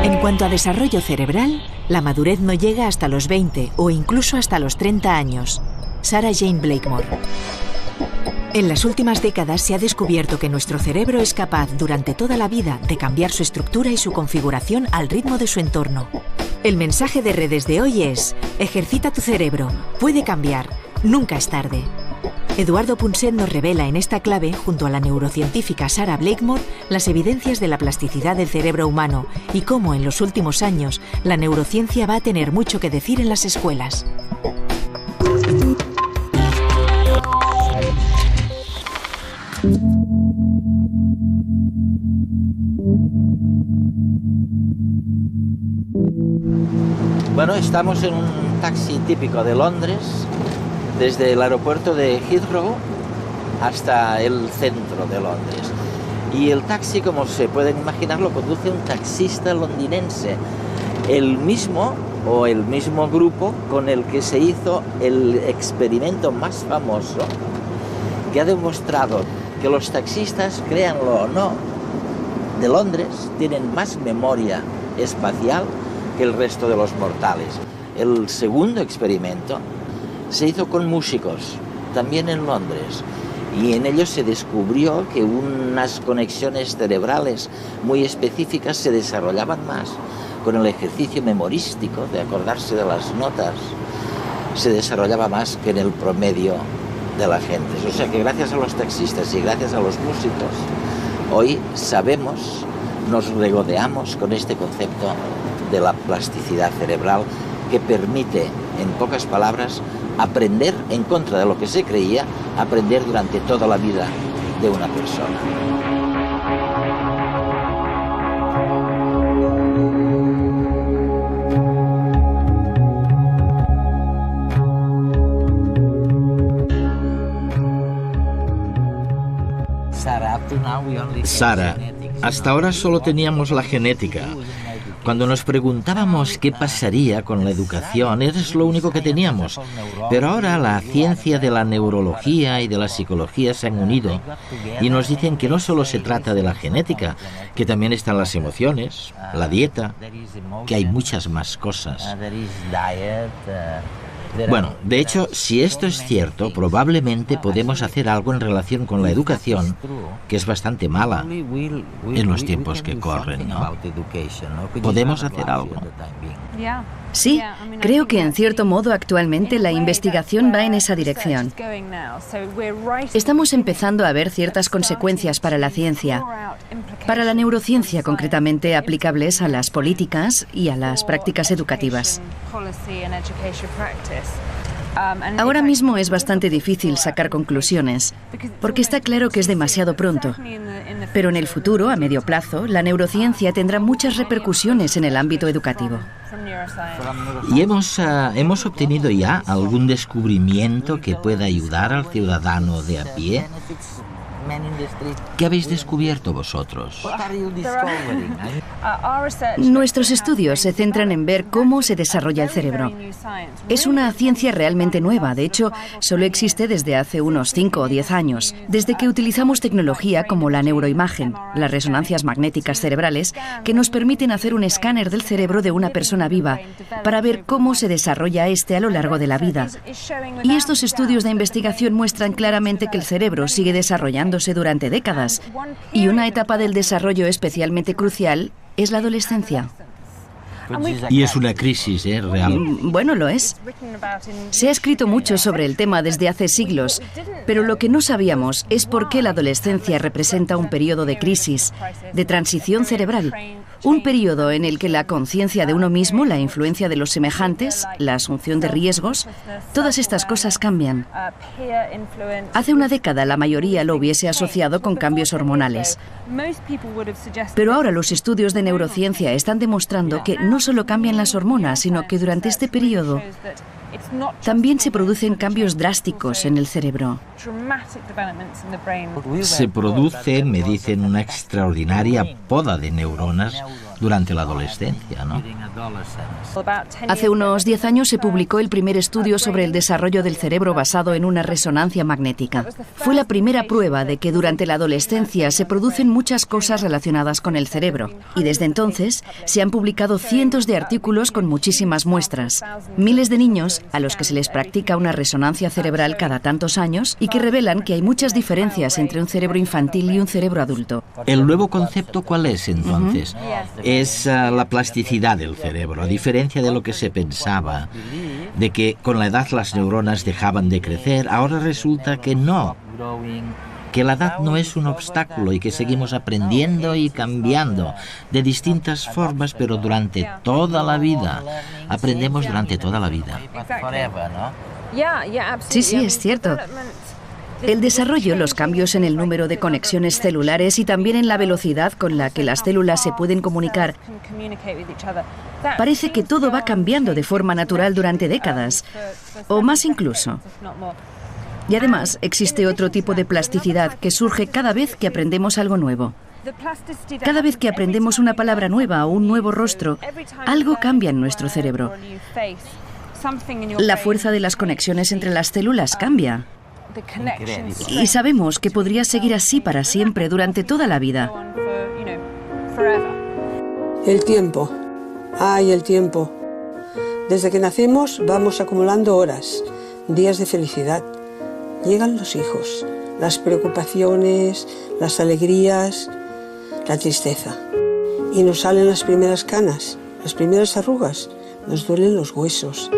En cuanto a desarrollo cerebral, la madurez no llega hasta los 20 o incluso hasta los 30 años. Sarah Jane Blakemore. En las últimas décadas se ha descubierto que nuestro cerebro es capaz durante toda la vida de cambiar su estructura y su configuración al ritmo de su entorno. El mensaje de redes de hoy es: ejercita tu cerebro, puede cambiar, nunca es tarde. Eduardo Punset nos revela en esta clave, junto a la neurocientífica Sarah Blakemore, las evidencias de la plasticidad del cerebro humano y cómo en los últimos años la neurociencia va a tener mucho que decir en las escuelas. Bueno, estamos en un taxi típico de Londres, desde el aeropuerto de Heathrow hasta el centro de Londres. Y el taxi, como se pueden imaginar, lo conduce un taxista londinense, el mismo grupo con el que se hizo el experimento más famoso, que ha demostrado que los taxistas, créanlo o no, de Londres tienen más memoria espacial que el resto de los mortales. El segundo experimento se hizo con músicos, también en Londres, y en ellos se descubrió que unas conexiones cerebrales muy específicas se desarrollaban más con el ejercicio memorístico de acordarse de las notas, se desarrollaba más que en el promedio de la gente. O sea que gracias a los taxistas y gracias a los músicos, hoy sabemos, nos regodeamos con este concepto de la plasticidad cerebral que permite, en pocas palabras, aprender en contra de lo que se creía, aprender durante toda la vida de una persona. Sarah, hasta ahora solo teníamos la genética. Cuando nos preguntábamos qué pasaría con la educación, es lo único que teníamos. Pero ahora la ciencia de la neurología y de la psicología se han unido y nos dicen que no solo se trata de la genética, que también están las emociones, la dieta, que hay muchas más cosas. Bueno, de hecho, si esto es cierto, probablemente podemos hacer algo en relación con la educación, que es bastante mala en los tiempos que corren, ¿no? ¿Podemos hacer algo? Sí, creo que en cierto modo actualmente la investigación va en esa dirección. Estamos empezando a ver ciertas consecuencias para la ciencia, para la neurociencia concretamente aplicables a las políticas y a las prácticas educativas. Ahora mismo es bastante difícil sacar conclusiones, porque está claro que es demasiado pronto. Pero en el futuro, a medio plazo, la neurociencia tendrá muchas repercusiones en el ámbito educativo. ¿Y hemos obtenido ya algún descubrimiento que pueda ayudar al ciudadano de a pie? ¿Qué habéis descubierto vosotros? Nuestros estudios se centran en ver cómo se desarrolla el cerebro. Es una ciencia realmente nueva, de hecho, solo existe desde hace unos 5 o 10 años, desde que utilizamos tecnología como la neuroimagen, las resonancias magnéticas cerebrales, que nos permiten hacer un escáner del cerebro de una persona viva para ver cómo se desarrolla este a lo largo de la vida. Y estos estudios de investigación muestran claramente que el cerebro sigue desarrollándose durante décadas, y una etapa del desarrollo especialmente crucial es la adolescencia. Y es una crisis, real. Bueno, lo es. Se ha escrito mucho sobre el tema desde hace siglos, pero lo que no sabíamos es por qué la adolescencia representa un periodo de crisis, de transición cerebral. Un periodo en el que la conciencia de uno mismo, la influencia de los semejantes, la asunción de riesgos, todas estas cosas cambian. Hace una década la mayoría lo hubiese asociado con cambios hormonales. Pero ahora los estudios de neurociencia están demostrando que no solo cambian las hormonas, sino que durante este periodo también se producen cambios drásticos en el cerebro. Se produce, me dicen, una extraordinaria poda de neuronas durante la adolescencia, ¿no? Hace unos 10 años se publicó el primer estudio sobre el desarrollo del cerebro basado en una resonancia magnética. Fue la primera prueba de que durante la adolescencia se producen muchas cosas relacionadas con el cerebro. Y desde entonces se han publicado cientos de artículos con muchísimas muestras. Miles de niños a los que se les practica una resonancia cerebral cada tantos años y que revelan que hay muchas diferencias entre un cerebro infantil y un cerebro adulto. ¿El nuevo concepto cuál es entonces? Es la plasticidad del cerebro, a diferencia de lo que se pensaba, de que con la edad las neuronas dejaban de crecer. Ahora resulta que no, que la edad no es un obstáculo y que seguimos aprendiendo y cambiando de distintas formas, pero durante toda la vida. Aprendemos durante toda la vida. Sí, es cierto. El desarrollo, los cambios en el número de conexiones celulares y también en la velocidad con la que las células se pueden comunicar. Parece que todo va cambiando de forma natural durante décadas, o más incluso. Y además existe otro tipo de plasticidad que surge cada vez que aprendemos algo nuevo. Cada vez que aprendemos una palabra nueva o un nuevo rostro, algo cambia en nuestro cerebro. La fuerza de las conexiones entre las células cambia. Y sabemos que podría seguir así para siempre, durante toda la vida. El tiempo. ¡Ay, el tiempo! Desde que nacemos vamos acumulando horas, días de felicidad. Llegan los hijos, las preocupaciones, las alegrías, la tristeza. Y nos salen las primeras canas, las primeras arrugas, nos duelen los huesos.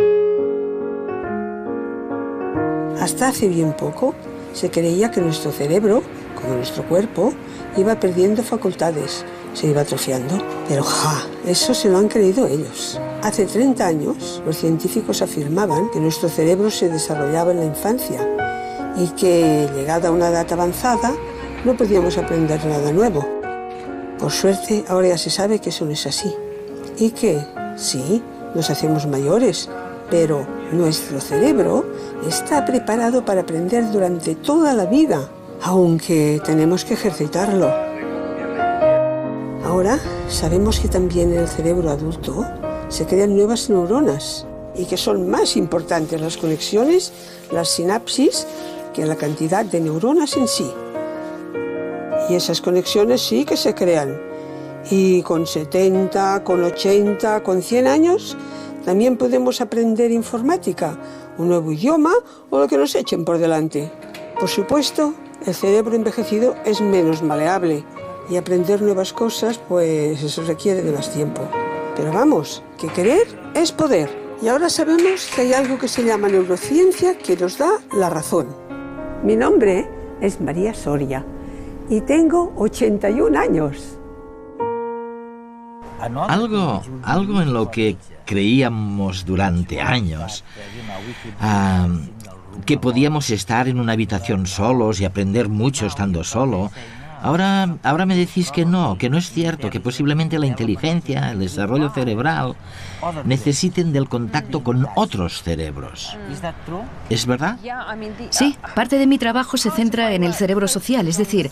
Hasta hace bien poco se creía que nuestro cerebro, como nuestro cuerpo, iba perdiendo facultades, se iba atrofiando. Pero eso se lo han creído ellos. Hace 30 años los científicos afirmaban que nuestro cerebro se desarrollaba en la infancia y que, llegada a una edad avanzada, no podíamos aprender nada nuevo. Por suerte, ahora ya se sabe que eso no es así. Y que, sí, nos hacemos mayores, pero nuestro cerebro está preparado para aprender durante toda la vida, aunque tenemos que ejercitarlo. Ahora sabemos que también en el cerebro adulto se crean nuevas neuronas y que son más importantes las conexiones, las sinapsis, que la cantidad de neuronas en sí. Y esas conexiones sí que se crean. Y con 70, con 80, con 100 años también podemos aprender informática, un nuevo idioma o lo que nos echen por delante. Por supuesto, el cerebro envejecido es menos maleable y aprender nuevas cosas, pues eso requiere de más tiempo. Pero vamos, que querer es poder. Y ahora sabemos que hay algo que se llama neurociencia que nos da la razón. Mi nombre es María Soria y tengo 81 años. Algo en lo que creíamos durante años, que podíamos estar en una habitación solos y aprender mucho estando solo. Ahora me decís que no es cierto, que posiblemente la inteligencia, el desarrollo cerebral necesiten del contacto con otros cerebros. ¿Es verdad? Sí, parte de mi trabajo se centra en el cerebro social, es decir,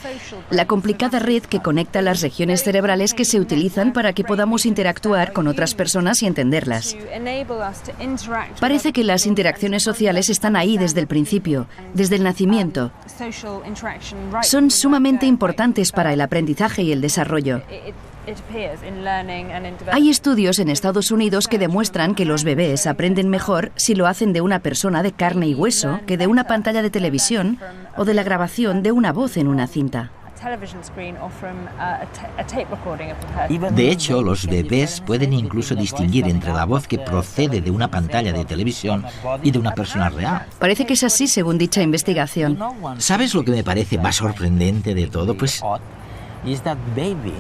la complicada red que conecta las regiones cerebrales que se utilizan para que podamos interactuar con otras personas y entenderlas. Parece que las interacciones sociales están ahí desde el principio, desde el nacimiento. Son sumamente importantes para el aprendizaje y el desarrollo. Hay estudios en Estados Unidos que demuestran que los bebés aprenden mejor si lo hacen de una persona de carne y hueso que de una pantalla de televisión o de la grabación de una voz en una cinta. De hecho, los bebés pueden incluso distinguir entre la voz que procede de una pantalla de televisión y de una persona real. Parece que es así, según dicha investigación. ¿Sabes lo que me parece más sorprendente de todo? Pues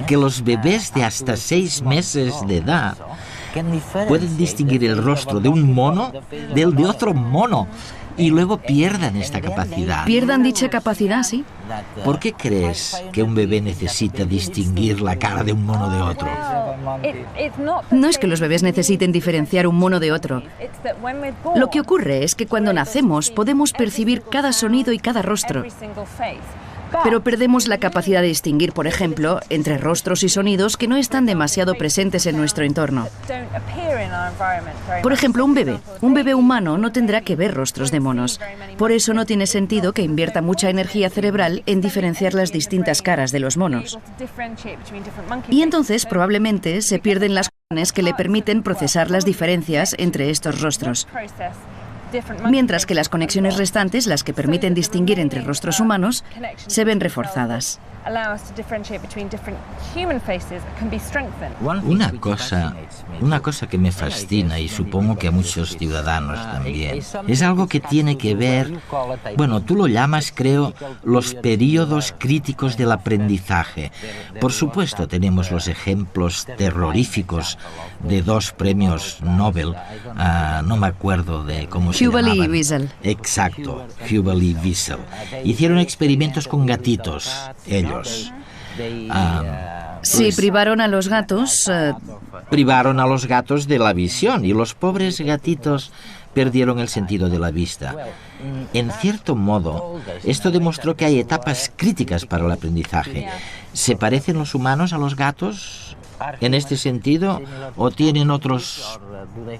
que los bebés de hasta 6 meses de edad pueden distinguir el rostro de un mono del de otro mono y luego pierdan esta capacidad. ¿Pierdan dicha capacidad, sí? ¿Por qué crees que un bebé necesita distinguir la cara de un mono de otro? No es que los bebés necesiten diferenciar un mono de otro. Lo que ocurre es que cuando nacemos podemos percibir cada sonido y cada rostro. Pero perdemos la capacidad de distinguir, por ejemplo, entre rostros y sonidos que no están demasiado presentes en nuestro entorno. Por ejemplo, un bebé humano no tendrá que ver rostros de monos. Por eso no tiene sentido que invierta mucha energía cerebral en diferenciar las distintas caras de los monos. Y entonces probablemente se pierden las conexiones que le permiten procesar las diferencias entre estos rostros. Mientras que las conexiones restantes, las que permiten distinguir entre rostros humanos, se ven reforzadas. Una cosa que me fascina, y supongo que a muchos ciudadanos también, es algo que tiene que ver, bueno, tú lo llamas, creo, los periodos críticos del aprendizaje. Por supuesto, tenemos los ejemplos terroríficos de 2 premios Nobel, no me acuerdo de cómo se llamaban. Hubel y Wiesel. Exacto, Hubel y Wiesel. Hicieron experimentos con gatitos, ellos. Sí, privaron a los gatos. Privaron a los gatos de la visión y los pobres gatitos perdieron el sentido de la vista. En cierto modo, esto demostró que hay etapas críticas para el aprendizaje. ¿Se parecen los humanos a los gatos en este sentido o tienen otros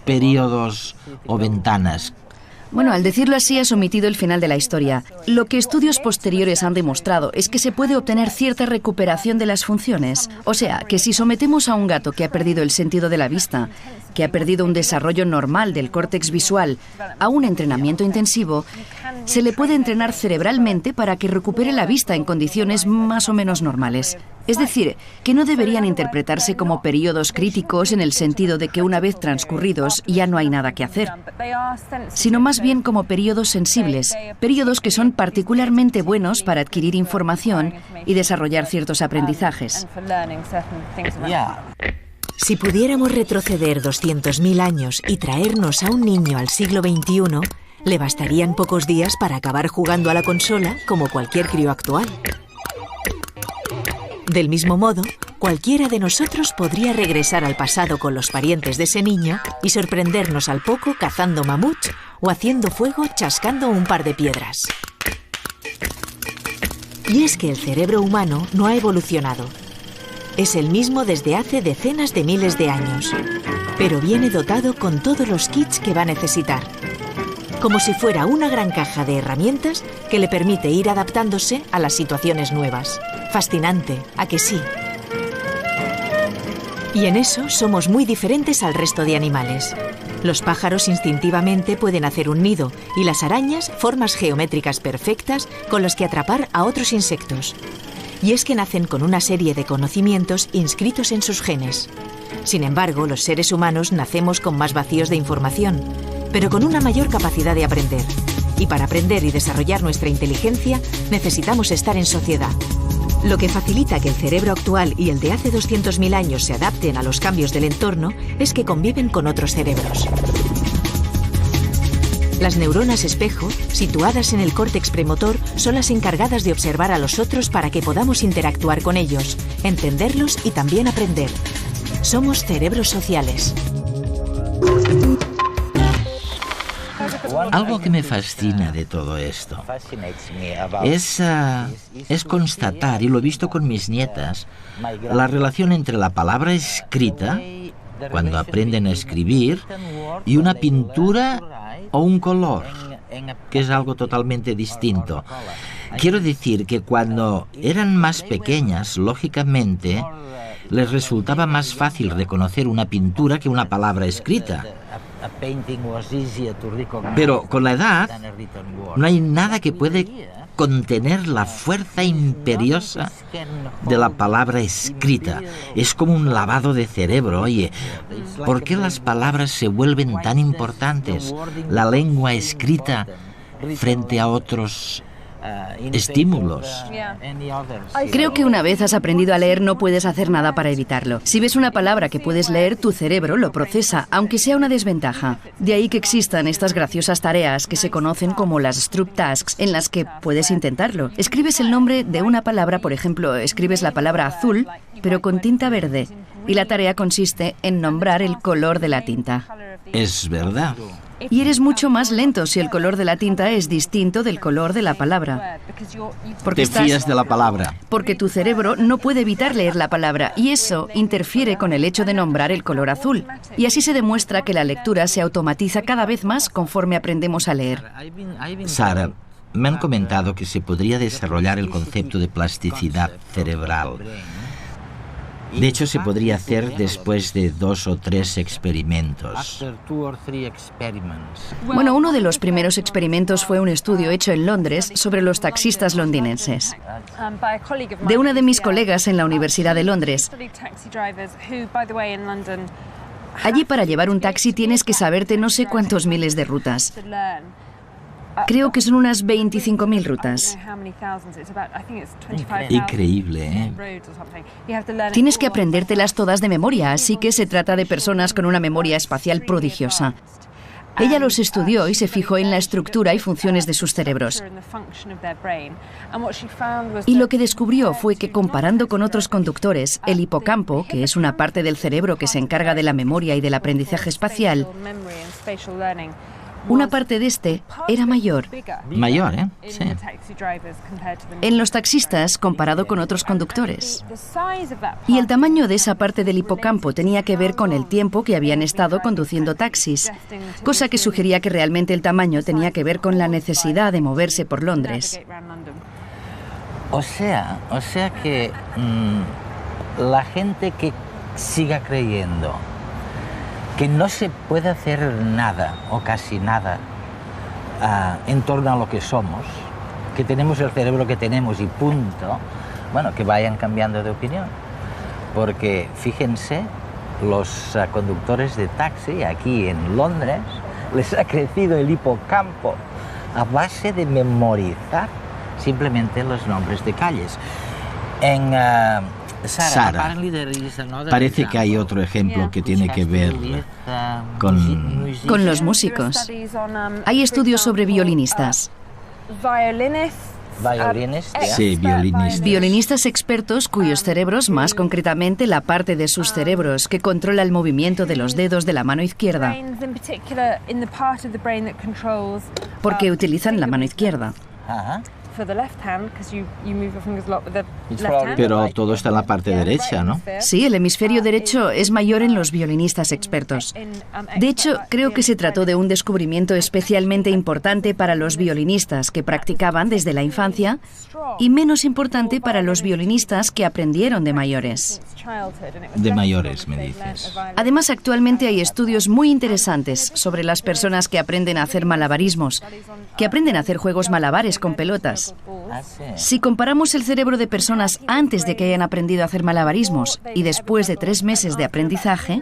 periodos o ventanas? Bueno, al decirlo así, has omitido el final de la historia. Lo que estudios posteriores han demostrado es que se puede obtener cierta recuperación de las funciones. O sea, que si sometemos a un gato que ha perdido el sentido de la vista, que ha perdido un desarrollo normal del córtex visual, a un entrenamiento intensivo, se le puede entrenar cerebralmente para que recupere la vista en condiciones más o menos normales. Es decir, que no deberían interpretarse como periodos críticos en el sentido de que una vez transcurridos ya no hay nada que hacer, sino más bien como periodos sensibles, periodos que son particularmente buenos para adquirir información y desarrollar ciertos aprendizajes. Si pudiéramos retroceder 200.000 años y traernos a un niño al siglo XXI, le bastarían pocos días para acabar jugando a la consola como cualquier crío actual. Del mismo modo, cualquiera de nosotros podría regresar al pasado con los parientes de ese niño y sorprendernos al poco cazando mamuts o haciendo fuego chascando un par de piedras. Y es que el cerebro humano no ha evolucionado. Es el mismo desde hace decenas de miles de años, pero viene dotado con todos los kits que va a necesitar. Como si fuera una gran caja de herramientas que le permite ir adaptándose a las situaciones nuevas. Fascinante, ¿a que sí? Y en eso somos muy diferentes al resto de animales. Los pájaros instintivamente pueden hacer un nido y las arañas formas geométricas perfectas con las que atrapar a otros insectos. Y es que nacen con una serie de conocimientos inscritos en sus genes. Sin embargo, los seres humanos nacemos con más vacíos de información, pero con una mayor capacidad de aprender. Y para aprender y desarrollar nuestra inteligencia, necesitamos estar en sociedad. Lo que facilita que el cerebro actual y el de hace 200.000 años se adapten a los cambios del entorno es que conviven con otros cerebros. Las neuronas espejo, situadas en el córtex premotor, son las encargadas de observar a los otros para que podamos interactuar con ellos, entenderlos y también aprender. Somos cerebros sociales. Algo que me fascina de todo esto es constatar, y lo he visto con mis nietas, la relación entre la palabra escrita, cuando aprenden a escribir, y una pintura o un color, que es algo totalmente distinto. Quiero decir que cuando eran más pequeñas, lógicamente, les resultaba más fácil reconocer una pintura que una palabra escrita. Pero con la edad no hay nada que puede contener la fuerza imperiosa de la palabra escrita. Es como un lavado de cerebro. Oye, ¿por qué las palabras se vuelven tan importantes? La lengua escrita frente a otros estímulos. Creo que una vez has aprendido a leer no puedes hacer nada para evitarlo. Si ves una palabra que puedes leer, tu cerebro lo procesa, aunque sea una desventaja. De ahí que existan estas graciosas tareas que se conocen como las Stroop Tasks, en las que puedes intentarlo. Escribes el nombre de una palabra, por ejemplo, escribes la palabra azul, pero con tinta verde. Y la tarea consiste en nombrar el color de la tinta. Es verdad. Y eres mucho más lento si el color de la tinta es distinto del color de la palabra. Te fías de la palabra. Porque tu cerebro no puede evitar leer la palabra y eso interfiere con el hecho de nombrar el color azul. Y así se demuestra que la lectura se automatiza cada vez más conforme aprendemos a leer. Sara, me han comentado que se podría desarrollar el concepto de plasticidad cerebral. De hecho, se podría hacer después de 2 o 3 experimentos. Bueno, uno de los primeros experimentos fue un estudio hecho en Londres sobre los taxistas londinenses. De una de mis colegas en la Universidad de Londres. Allí para llevar un taxi tienes que saberte no sé cuántos miles de rutas. Creo que son unas 25.000 rutas. Increíble, ¿eh? Tienes que aprendértelas todas de memoria, así que se trata de personas con una memoria espacial prodigiosa. Ella los estudió y se fijó en la estructura y funciones de sus cerebros. Y lo que descubrió fue que comparando con otros conductores, el hipocampo, que es una parte del cerebro que se encarga de la memoria y del aprendizaje espacial, una parte de este era mayor. Mayor, ¿eh? Sí. En los taxistas comparado con otros conductores. Y el tamaño de esa parte del hipocampo tenía que ver con el tiempo que habían estado conduciendo taxis, cosa que sugería que realmente el tamaño tenía que ver con la necesidad de moverse por Londres. O sea que la gente que siga creyendo que no se puede hacer nada o casi nada en torno a lo que somos, que tenemos el cerebro que tenemos y punto, bueno, que vayan cambiando de opinión. Porque fíjense, los conductores de taxi aquí en Londres les ha crecido el hipocampo a base de memorizar simplemente los nombres de calles. Sara, parece que hay otro ejemplo que tiene que ver con los músicos. Hay estudios sobre violinistas. Sí, violinistas. Violinistas expertos cuyos cerebros, más concretamente la parte de sus cerebros que controla el movimiento de los dedos de la mano izquierda, porque utilizan la mano izquierda. Pero todo está en la parte derecha, ¿no? Sí, el hemisferio derecho es mayor en los violinistas expertos. De hecho, creo que se trató de un descubrimiento especialmente importante para los violinistas que practicaban desde la infancia y menos importante para los violinistas que aprendieron de mayores. De mayores, me dices. Además, actualmente hay estudios muy interesantes sobre las personas que aprenden a hacer malabarismos, que aprenden a hacer juegos malabares con pelotas. Si comparamos el cerebro de personas antes de que hayan aprendido a hacer malabarismos y después de 3 meses de aprendizaje,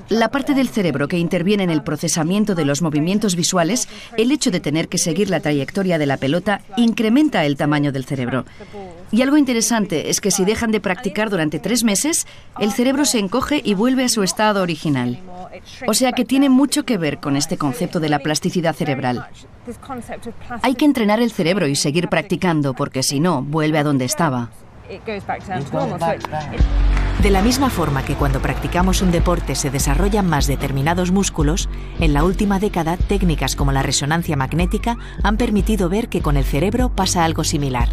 la parte del cerebro que interviene en el procesamiento de los movimientos visuales, el hecho de tener que seguir la trayectoria de la pelota, incrementa el tamaño del cerebro. Y algo interesante es que si dejan de practicar durante 3 meses, el cerebro se encoge y vuelve a su estado original. O sea que tiene mucho que ver con este concepto de la plasticidad cerebral. Hay que entrenar el cerebro y seguir practicando, porque si no, vuelve a donde estaba. De la misma forma que cuando practicamos un deporte se desarrollan más determinados músculos, en la última década técnicas como la resonancia magnética han permitido ver que con el cerebro pasa algo similar.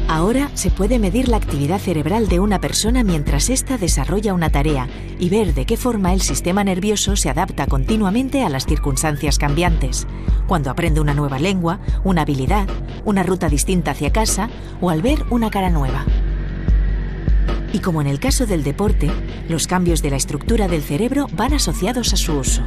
Ahora se puede medir la actividad cerebral de una persona mientras ésta desarrolla una tarea y ver de qué forma el sistema nervioso se adapta continuamente a las circunstancias cambiantes, cuando aprende una nueva lengua, una habilidad, una ruta distinta hacia casa o al ver una cara nueva. Y como en el caso del deporte, los cambios de la estructura del cerebro van asociados a su uso.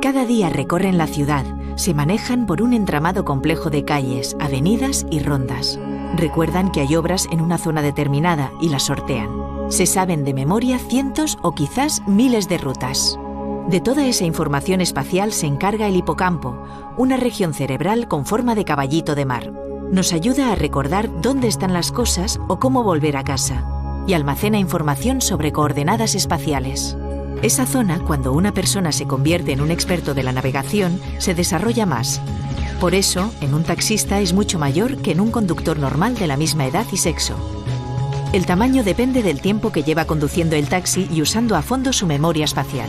Cada día recorren la ciudad, se manejan por un entramado complejo de calles, avenidas y rondas. Recuerdan que hay obras en una zona determinada y las sortean. Se saben de memoria cientos o quizás miles de rutas. De toda esa información espacial se encarga el hipocampo, una región cerebral con forma de caballito de mar. Nos ayuda a recordar dónde están las cosas o cómo volver a casa, y almacena información sobre coordenadas espaciales. Esa zona, cuando una persona se convierte en un experto de la navegación, se desarrolla más. Por eso, en un taxista es mucho mayor que en un conductor normal de la misma edad y sexo. El tamaño depende del tiempo que lleva conduciendo el taxi y usando a fondo su memoria espacial.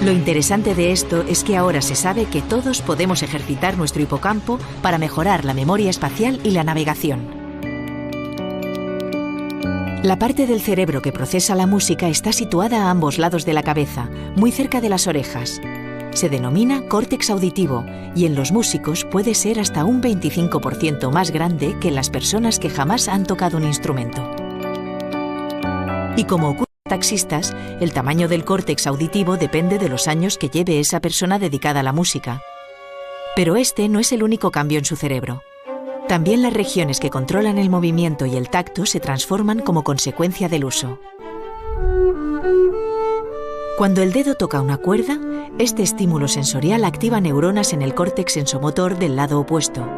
Lo interesante de esto es que ahora se sabe que todos podemos ejercitar nuestro hipocampo para mejorar la memoria espacial y la navegación. La parte del cerebro que procesa la música está situada a ambos lados de la cabeza, muy cerca de las orejas. Se denomina córtex auditivo y en los músicos puede ser hasta un 25% más grande que en las personas que jamás han tocado un instrumento. Y como ocurre en taxistas, el tamaño del córtex auditivo depende de los años que lleve esa persona dedicada a la música. Pero este no es el único cambio en su cerebro. También las regiones que controlan el movimiento y el tacto se transforman como consecuencia del uso. Cuando el dedo toca una cuerda, este estímulo sensorial activa neuronas en el córtex sensomotor del lado opuesto.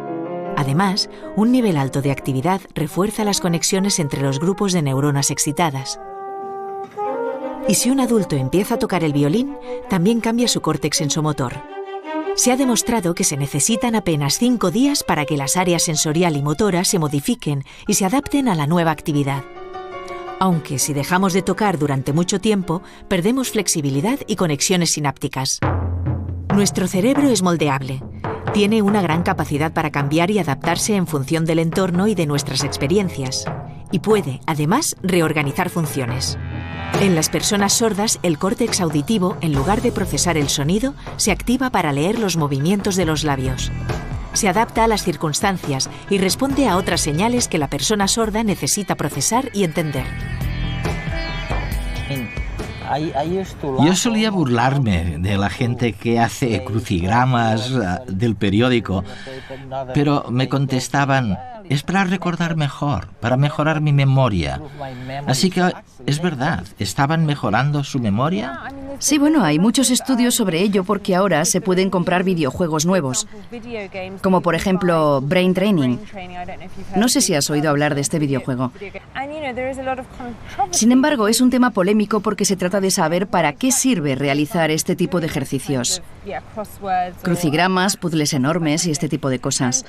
Además, un nivel alto de actividad refuerza las conexiones entre los grupos de neuronas excitadas. Y si un adulto empieza a tocar el violín, también cambia su córtex sensomotor. Se ha demostrado que se necesitan apenas 5 días para que las áreas sensorial y motora se modifiquen y se adapten a la nueva actividad. Aunque si dejamos de tocar durante mucho tiempo, perdemos flexibilidad y conexiones sinápticas. Nuestro cerebro es moldeable. Tiene una gran capacidad para cambiar y adaptarse en función del entorno y de nuestras experiencias. Y puede, además, reorganizar funciones. En las personas sordas, el córtex auditivo, en lugar de procesar el sonido, se activa para leer los movimientos de los labios. Se adapta a las circunstancias y responde a otras señales que la persona sorda necesita procesar y entender. Yo solía burlarme de la gente que hace crucigramas del periódico, pero me contestaban: es para recordar mejor, para mejorar mi memoria. Así que es verdad, ¿estaban mejorando su memoria? Sí, bueno, hay muchos estudios sobre ello porque ahora se pueden comprar videojuegos nuevos, como por ejemplo Brain Training. No sé si has oído hablar de este videojuego. Sin embargo, es un tema polémico porque se trata de saber para qué sirve realizar este tipo de ejercicios. Crucigramas, puzzles enormes y este tipo de cosas.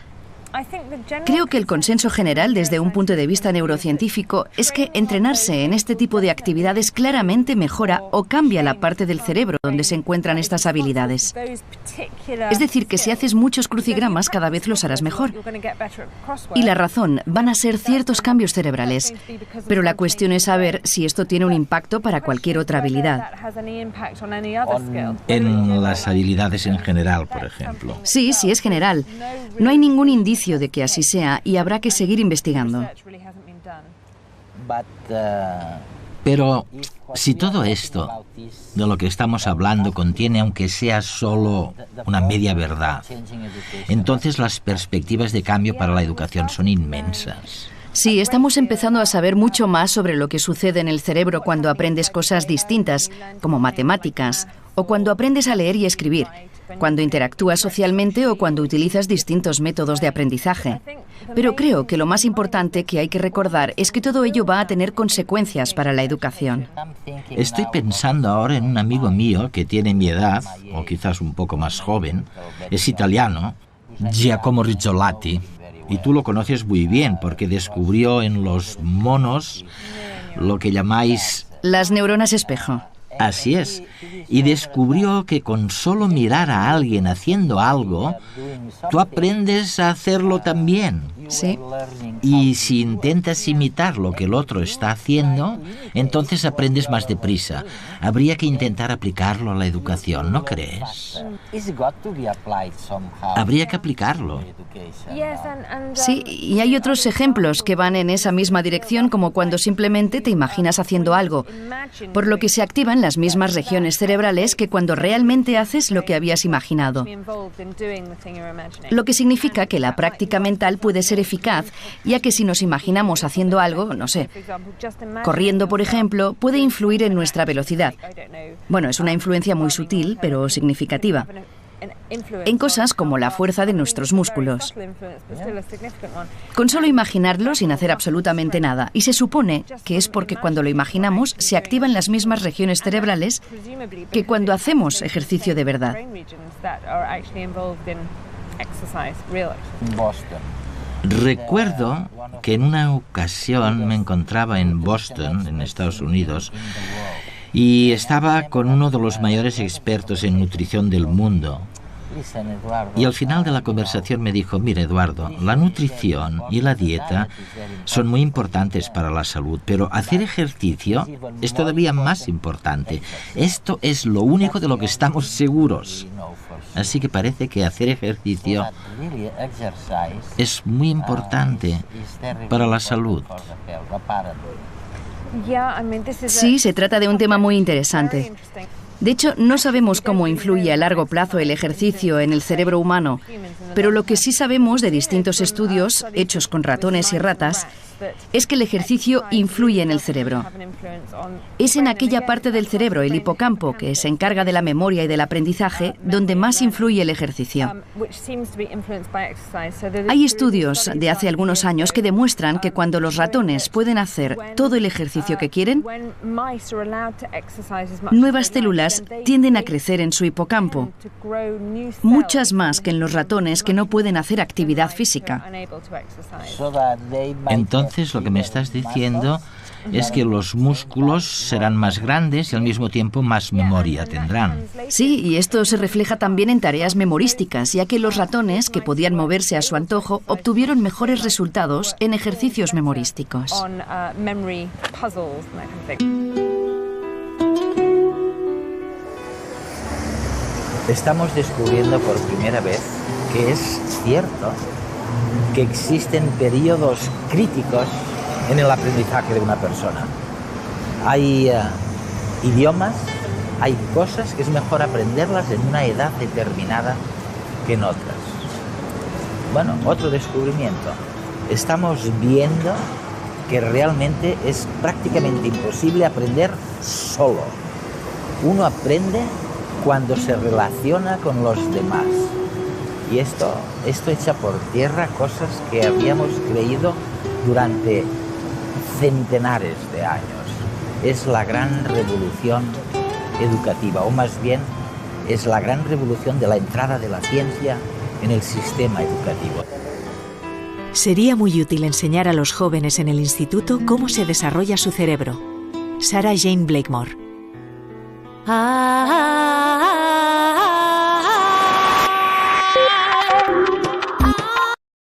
Creo que el consenso general desde un punto de vista neurocientífico es que entrenarse en este tipo de actividades claramente mejora o cambia la parte del cerebro donde se encuentran estas habilidades. Es decir, que si haces muchos crucigramas cada vez los harás mejor. Y la razón van a ser ciertos cambios cerebrales. Pero la cuestión es saber si esto tiene un impacto para cualquier otra habilidad. En las habilidades en general, por ejemplo. Sí, sí es general. No hay ningún indicio de que así sea y habrá que seguir investigando. Pero si todo esto de lo que estamos hablando contiene, aunque sea solo una media verdad, entonces las perspectivas de cambio para la educación son inmensas. Sí, estamos empezando a saber mucho más sobre lo que sucede en el cerebro cuando aprendes cosas distintas, como matemáticas, o cuando aprendes a leer y escribir, cuando interactúas socialmente o cuando utilizas distintos métodos de aprendizaje. Pero creo que lo más importante que hay que recordar es que todo ello va a tener consecuencias para la educación. Estoy pensando ahora en un amigo mío que tiene mi edad, o quizás un poco más joven, es italiano, Giacomo Rizzolatti, y tú lo conoces muy bien porque descubrió en los monos lo que llamáis... las neuronas espejo. Así es. Y descubrió que con solo mirar a alguien haciendo algo, tú aprendes a hacerlo también. Sí. Y si intentas imitar lo que el otro está haciendo, entonces aprendes más deprisa. Habría que intentar aplicarlo a la educación, ¿no crees? Habría que aplicarlo. Sí, y hay otros ejemplos que van en esa misma dirección, como cuando simplemente te imaginas haciendo algo, por lo que se activan las mismas regiones cerebrales que cuando realmente haces lo que habías imaginado. Lo que significa que la práctica mental puede ser eficaz, ya que si nos imaginamos haciendo algo, no sé, corriendo por ejemplo, puede influir en nuestra velocidad. Bueno, es una influencia muy sutil, pero significativa. En cosas como la fuerza de nuestros músculos. Con solo imaginarlo sin hacer absolutamente nada. Y se supone que es porque cuando lo imaginamos se activan las mismas regiones cerebrales que cuando hacemos ejercicio de verdad. Recuerdo que en una ocasión me encontraba en Boston, en Estados Unidos, y estaba con uno de los mayores expertos en nutrición del mundo. Y al final de la conversación me dijo: mire, Eduardo, la nutrición y la dieta son muy importantes para la salud, pero hacer ejercicio es todavía más importante. Esto es lo único de lo que estamos seguros. Así que parece que hacer ejercicio es muy importante para la salud. Sí, se trata de un tema muy interesante. De hecho, no sabemos cómo influye a largo plazo el ejercicio en el cerebro humano, pero lo que sí sabemos de distintos estudios hechos con ratones y ratas es que el ejercicio influye en el cerebro. Es en aquella parte del cerebro, el hipocampo, que se encarga de la memoria y del aprendizaje, donde más influye el ejercicio. Hay estudios de hace algunos años que demuestran que cuando los ratones pueden hacer todo el ejercicio que quieren, nuevas células tienden a crecer en su hipocampo, muchas más que en los ratones que no pueden hacer actividad física. Entonces, lo que me estás diciendo es que los músculos serán más grandes y al mismo tiempo más memoria tendrán. Sí, y esto se refleja también en tareas memorísticas, ya que los ratones, que podían moverse a su antojo, obtuvieron mejores resultados en ejercicios memorísticos. Estamos descubriendo por primera vez que es cierto que existen periodos críticos en el aprendizaje de una persona. Hay idiomas, hay cosas que es mejor aprenderlas en una edad determinada que en otras. Bueno, otro descubrimiento. Estamos viendo que realmente es prácticamente imposible aprender solo. Uno aprende cuando se relaciona con los demás. Y esto echa por tierra cosas que habíamos creído durante centenares de años. Es la gran revolución educativa, o más bien es la gran revolución de la entrada de la ciencia en el sistema educativo. Sería muy útil enseñar a los jóvenes en el instituto cómo se desarrolla su cerebro. Sarah Jane Blakemore.